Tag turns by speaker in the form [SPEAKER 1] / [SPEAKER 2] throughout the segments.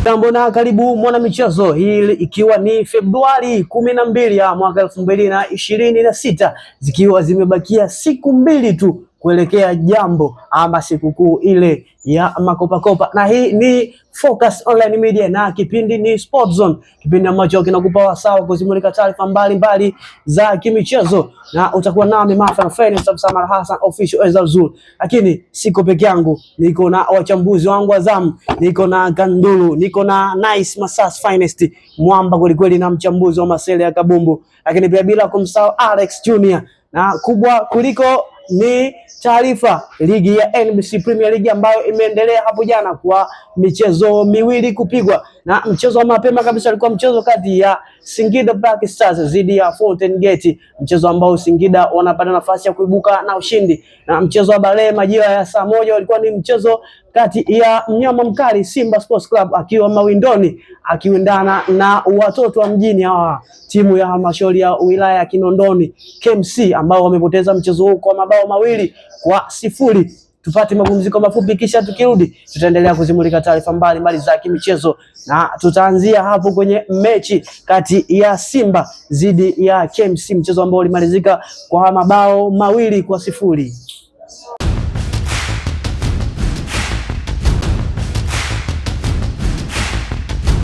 [SPEAKER 1] Jambo na karibu mwana michezo, hii ikiwa ni Februari 12 ya mwaka 2026, zikiwa zimebakia siku mbili tu kuelekea jambo ama sikukuu ile ya makopakopa, na hii ni Focus Online Media na kipindi ni Sport Zone, kipindi ambacho kinakupa wasaa kuzimulika taarifa mbalimbali za kimichezo, na utakuwa nami Mafan Finance Samar Hassan official Ezalzul. Lakini siko peke yangu, niko na wachambuzi wangu wa zamu, niko na Gandulu, niko na Nice Masas Finest mwamba kweli na mchambuzi wa masele ya kabumbu, lakini pia bila kumsahau Alex Junior, na kubwa kuliko ni taarifa ligi ya NBC Premier League ambayo imeendelea hapo jana kwa michezo miwili kupigwa, na mchezo wa mapema kabisa ulikuwa mchezo kati ya Singida Black Stars dhidi ya Fountain Gate, mchezo ambao Singida wanapata nafasi ya kuibuka na ushindi, na mchezo wa baadaye majira ya saa moja ulikuwa ni mchezo kati ya mnyama mkali Simba Sports Club akiwa mawindoni akiwindana na watoto wa mjini hawa timu ya halmashauri ya wilaya ya Kinondoni KMC ambao wamepoteza mchezo huu kwa mabao 2-0. Tupate mapumziko mafupi, kisha tukirudi tutaendelea kuzimulika taarifa mbalimbali za kimichezo, na tutaanzia hapo kwenye mechi kati ya Simba dhidi ya KMC, mchezo ambao ulimalizika kwa mabao 2-0.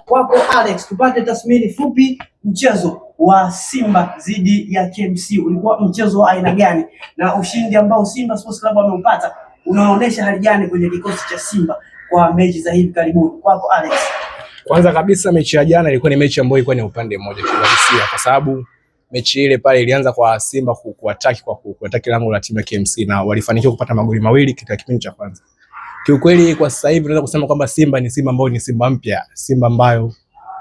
[SPEAKER 1] Kwako Alex, tupate tathmini fupi mchezo wa Simba dhidi ya KMC. Ulikuwa mchezo wa aina gani, na ushindi ambao Simba Sports Club wameupata unaonesha hali gani kwenye kikosi cha Simba kwa mechi za hivi karibuni? Kwako Alex.
[SPEAKER 2] Kwanza kabisa mechi ya jana ilikuwa ni mechi ambayo ilikuwa ni upande mmoja kiuhalisia, kwa sababu mechi ile pale ilianza kwa Simba kuataki lango la timu ya KMC na walifanikiwa kupata magoli 2 katika kipindi cha kwanza. Kiukweli kwa sasa hivi tunaweza kusema kwamba Simba ni Simba ambayo ni Simba mpya, Simba ambayo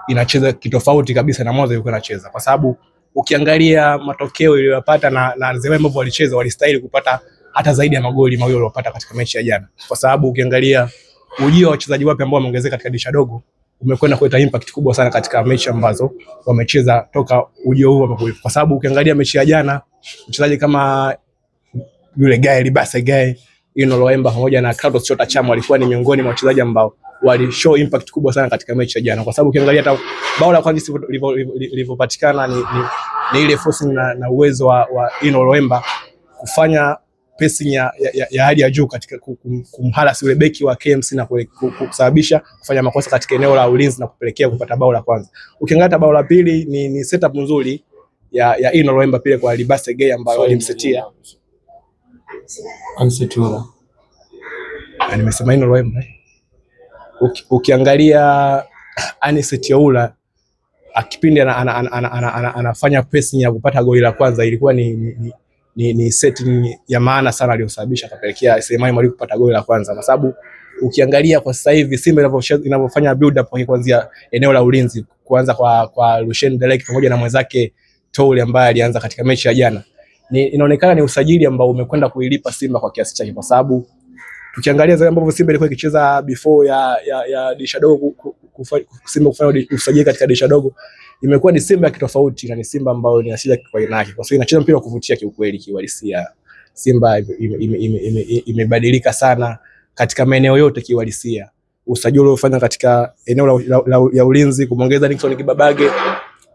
[SPEAKER 2] inacheza kitofauti kabisa na mwanzo ilikuwa inacheza, kwa sababu ukiangalia matokeo iliyopata na zile ambavyo walicheza, walistahili kupata hata zaidi ya magoli 2 waliopata katika mechi ya jana, kwa sababu ukiangalia ujio wa wachezaji wapya ambao wameongezeka katika dirisha dogo umekwenda kuleta impact kubwa sana katika mechi ambazo wamecheza toka ujio huu wamekuja, kwa sababu ukiangalia mechi ya jana mchezaji kama yule Gael Basegay, Ino Loemba pamoja na Kratos Chota Chama walikuwa ni miongoni mwa wachezaji ambao wali show impact kubwa sana katika mechi ya jana, kwa sababu ukiangalia hata bao la kwanza lilivyopatikana ni ile forcing na uwezo wa Ino Loemba kufanya pressing ya hali ya juu katika kumhalasi yule beki wa KMC na kusababisha kufanya makosa katika eneo la ulinzi na kupelekea kupata bao la kwanza. Ukiangalia bao la pili ni setup nzuri ya Ino Loemba pile kwa Libase Gay ambayo alimsetia Ansetura. Nimesema Ino Loemba. Ukiangalia Anisetiaula akipindi anafanya pressing ya kupata goli la kwanza, ilikuwa ni setting ya maana sana aliyosababisha kapelekea Selemani Mwalimu kupata goli la kwanza, kwa sababu ukiangalia kwa sasa hivi Simba inavyofanya build up kuanzia eneo la ulinzi, kuanza kwa Lucien Delek pamoja na mwenzake Toure ambaye alianza katika mechi ya jana, inaonekana ni usajili ambao umekwenda kuilipa Simba kwa kiasi chake, kwa sababu tukiangalia zile ambavyo Simba ilikuwa ikicheza before ya dirisha dogo, Simba kufanya usajili katika dirisha dogo, imekuwa ni Simba kitofauti na ni Simba ambayo ni asili kwa aina yake, kwa sababu inacheza mpira wa kuvutia kiukweli kiuhalisia. Simba imebadilika sana katika maeneo yote kiuhalisia. Usajili uliofanya katika eneo la ulinzi, kumongeza Nixon Kibabage,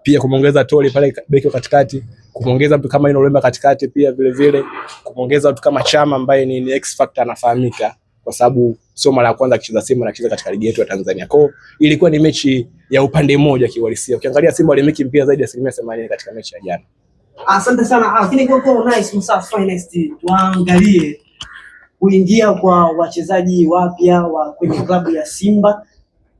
[SPEAKER 2] pia kumongeza Toli pale beki katikati, kumongeza mtu kama Ino Loemba katikati, pia vile kumongeza mtu kama Chama ambaye ni X factor anafahamika, kwa sababu sio mara ya kwanza akicheza Simba na kucheza katika ligi yetu ya Tanzania. Kwa hiyo ilikuwa ni mechi ya upande mmoja kiuhalisia. Ukiangalia Simba walimiliki mpira zaidi ya 80% katika mechi ya jana.
[SPEAKER 1] Asante sana. Lakini kwa Nice Masas Finest, tuangalie kuingia kwa wachezaji wapya wa kwenye klabu ya Simba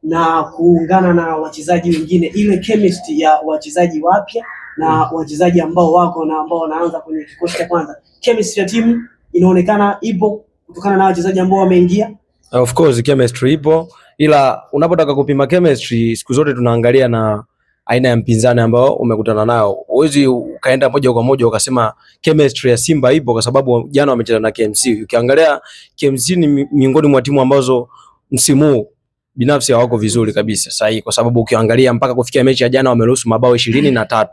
[SPEAKER 1] na kuungana na wachezaji wengine, ile chemistry ya wachezaji wapya na wachezaji ambao wako na ambao wanaanza kwenye kikosi cha kwanza. Chemistry ya timu inaonekana ipo kutokana na wachezaji ambao wameingia.
[SPEAKER 3] Of course chemistry ipo, ila unapotaka kupima chemistry siku zote tunaangalia na aina ya mpinzani ambao umekutana nao. Huwezi ukaenda moja kwa moja ukasema chemistry ya Simba ipo kwa sababu jana wamecheza na KMC. Ukiangalia KMC ni miongoni mwa timu ambazo msimu binafsi hawako vizuri kabisa sahihi, kwa sababu ukiangalia mpaka kufikia mechi ya jana wameruhusu mabao 23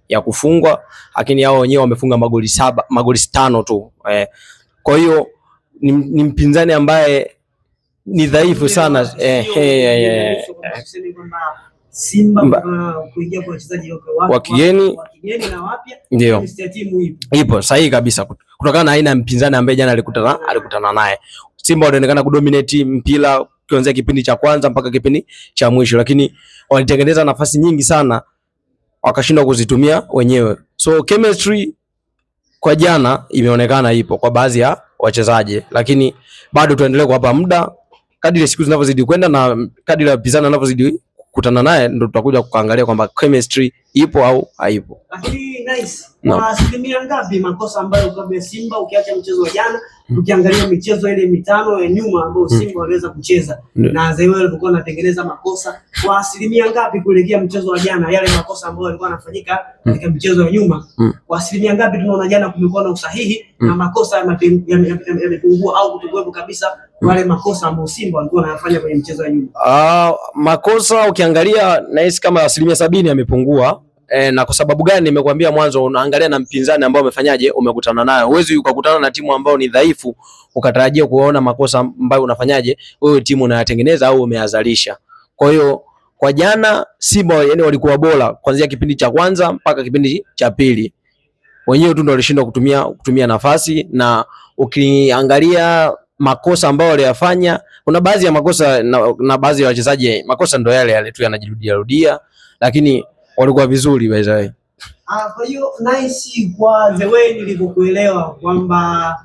[SPEAKER 3] ya kufungwa, lakini hao wenyewe wamefunga magoli 5 tu. Kwa hiyo ni mpinzani ambaye ni dhaifu sana.
[SPEAKER 1] Simba kuingia kwa wachezaji
[SPEAKER 3] wa kigeni
[SPEAKER 1] na wapya,
[SPEAKER 3] ndio timu ipo sahihi kabisa, kutokana na aina ya mpinzani ambaye jana alikutana naye. Simba wanaonekana kudominate mpira kuanzia kipindi cha kwanza mpaka kipindi cha mwisho, lakini walitengeneza nafasi nyingi sana wakashindwa kuzitumia wenyewe. So chemistry kwa jana imeonekana ipo kwa baadhi ya wachezaji, lakini bado tuendelee kuwapa muda. Kadri siku zinavyozidi kwenda na kadri wapinzani wanavyozidi kukutana naye, ndio tutakuja kuangalia kwamba chemistry ipo au haipo.
[SPEAKER 1] Lakini nice. Kwa asilimia ngapi makosa ambayo kwa Simba, ukiacha mchezo wa jana, ukiangalia michezo ile mitano ya nyuma ambayo Simba waliweza kucheza na Zewe alikuwa anatengeneza makosa, kwa asilimia ngapi kuelekea mchezo wa jana, yale makosa ambayo yalikuwa yanafanyika katika mchezo wa nyuma, kwa asilimia ngapi tunaona jana kumekuwa na usahihi na makosa yamepungua au kutokuwepo kabisa wale makosa ambayo Simba walikuwa wanafanya kwenye mchezo wa nyuma?
[SPEAKER 3] Makosa ukiangalia nahisi kama 70% yamepungua. Na kwa sababu gani? Nimekuambia mwanzo, unaangalia na mpinzani ambao umefanyaje, umekutana nayo. Huwezi ukakutana na timu ambayo ni dhaifu ukatarajia kuona makosa ambayo unafanyaje wewe timu unayatengeneza au umeazalisha. Kwa hiyo kwa jana Simba yani walikuwa bora kuanzia kipindi cha kwanza mpaka kipindi cha pili. Wenyewe tu ndio walishindwa kutumia nafasi, na ukiangalia makosa ambayo waliyafanya, kuna baadhi ya makosa na baadhi ya wachezaji makosa ndio yale tu yanajirudia, lakini walikuwa vizuri by the way.
[SPEAKER 1] Kwa hiyo nice, kwa the way nilivyokuelewa kwamba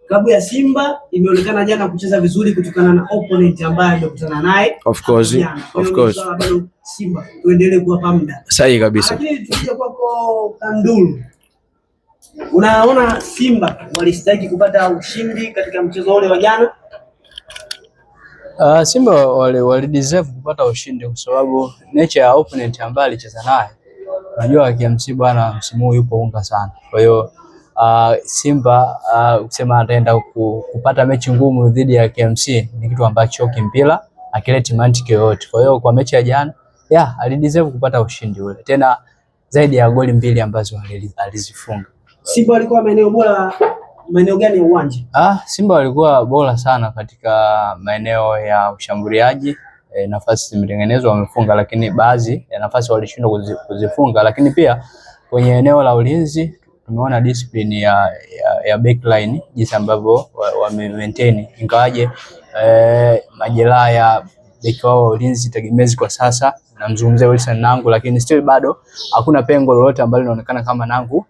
[SPEAKER 1] klabu ya Simba imeonekana jana kucheza vizuri kutokana na opponent ambaye amekutana naye.
[SPEAKER 3] Of course.
[SPEAKER 1] Bado Simba tuendelee kuwapa muda.
[SPEAKER 3] Sahihi kabisa.
[SPEAKER 1] Lakini tukija kwako Kandulu, unaona Simba walistahili kupata ushindi katika mchezo ule wa jana?
[SPEAKER 4] Simba wali deserve kupata ushindi kwa sababu nature ya opponent ambaye alicheza naye, unajua KMC bwana msimu huu yupo unga sana. Kwa hiyo Simba kusema ataenda kupata mechi ngumu dhidi ya KMC ni kitu ambacho kimpira akileti mantiki yoyote. Kwa hiyo kwa mechi ya jana alideserve kupata ushindi ule, tena zaidi ya goli 2 ambazo alizifunga.
[SPEAKER 1] Simba alikuwa maeneo gani ya uwanja?
[SPEAKER 4] Simba walikuwa bora sana katika maeneo ya ushambuliaji. Nafasi zimetengenezwa wamefunga, lakini baadhi ya nafasi walishindwa kuzifunga. Lakini pia kwenye eneo la ulinzi tumeona discipline ya backline jinsi ambavyo wame maintain, ingawaje majeraha ya beki wao wa ulinzi tegemezi kwa sasa, namzungumzia Wilson Nangu, lakini still bado hakuna pengo lolote ambalo linaonekana kama Nangu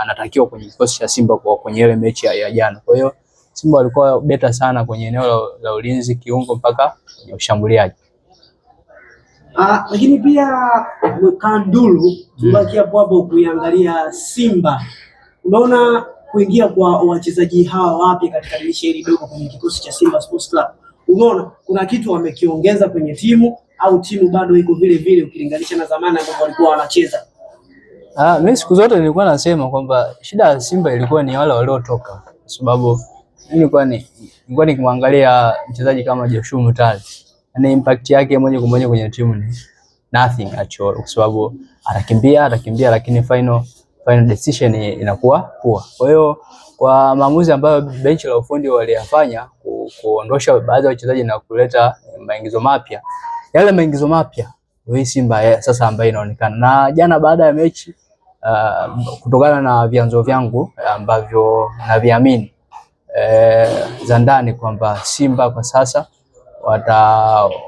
[SPEAKER 4] anatakiwa kwenye kikosi cha Simba kwa kwenye ile mechi ya jana. Kwa hiyo Simba walikuwa beta sana kwenye eneo la ulinzi, kiungo mpaka kwenye ushambuliaji.
[SPEAKER 1] Lakini pia Kandulu, tubaki hapo kuiangalia Simba. Unaona kuingia kwa wachezaji hawa wapi katika dirisha hili dogo kwenye kikosi cha Simba Sports Club, unaona kuna kitu wamekiongeza kwenye timu au timu bado iko vile vile ukilinganisha na zamani ambapo walikuwa wanacheza?
[SPEAKER 4] Mimi siku zote nilikuwa nasema kwamba shida ya Simba ilikuwa ni wale waliotoka, kwa sababu nilikuwa nikimwangalia mchezaji kama Joshua Mutale, na impact yake moja kwa moja kwenye timu ni nothing actually, kwa sababu anakimbia lakini final decision inakuwa poor. Kwa hiyo kwa maamuzi ambayo benchi la ufundi waliyafanya kuondosha baadhi ya wachezaji na kuleta maingizo mapya, yale maingizo mapya ndio Simba sasa ambayo inaonekana. Na jana baada ya mechi kutokana na vyanzo vyangu ambavyo naviamini za ndani kwamba Simba kwa sasa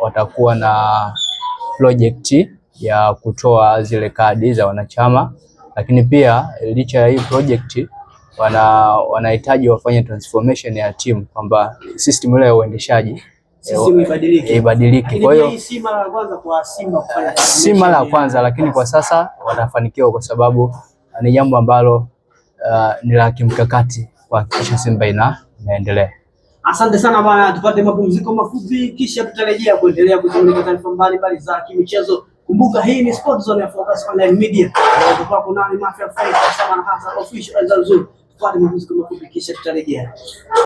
[SPEAKER 4] watakuwa na project ya kutoa zile kadi za wanachama, lakini pia licha ya hii project wanahitaji wafanye transformation ya timu, kwamba system ile ya uendeshaji ibadilike. Kwa hiyo
[SPEAKER 1] si mara ya kwanza kwa Simba kufanya,
[SPEAKER 4] si mara ya kwanza, lakini kwa sasa watafanikiwa kwa sababu ni jambo ambalo ni la kimkakati kuhakikisha Simba inaendelea.
[SPEAKER 1] Asante sana bwana, tupate mapumziko mafupi kisha tutarejea kuendelea kuzungumzia taarifa mbalimbali za kimichezo. Kumbuka hii ni Sport Zone ya Focus Online Media. Tutakuwa kuna Mafia Fight sana hasa official Azalzu. Tupate mapumziko mafupi kisha tutarejea.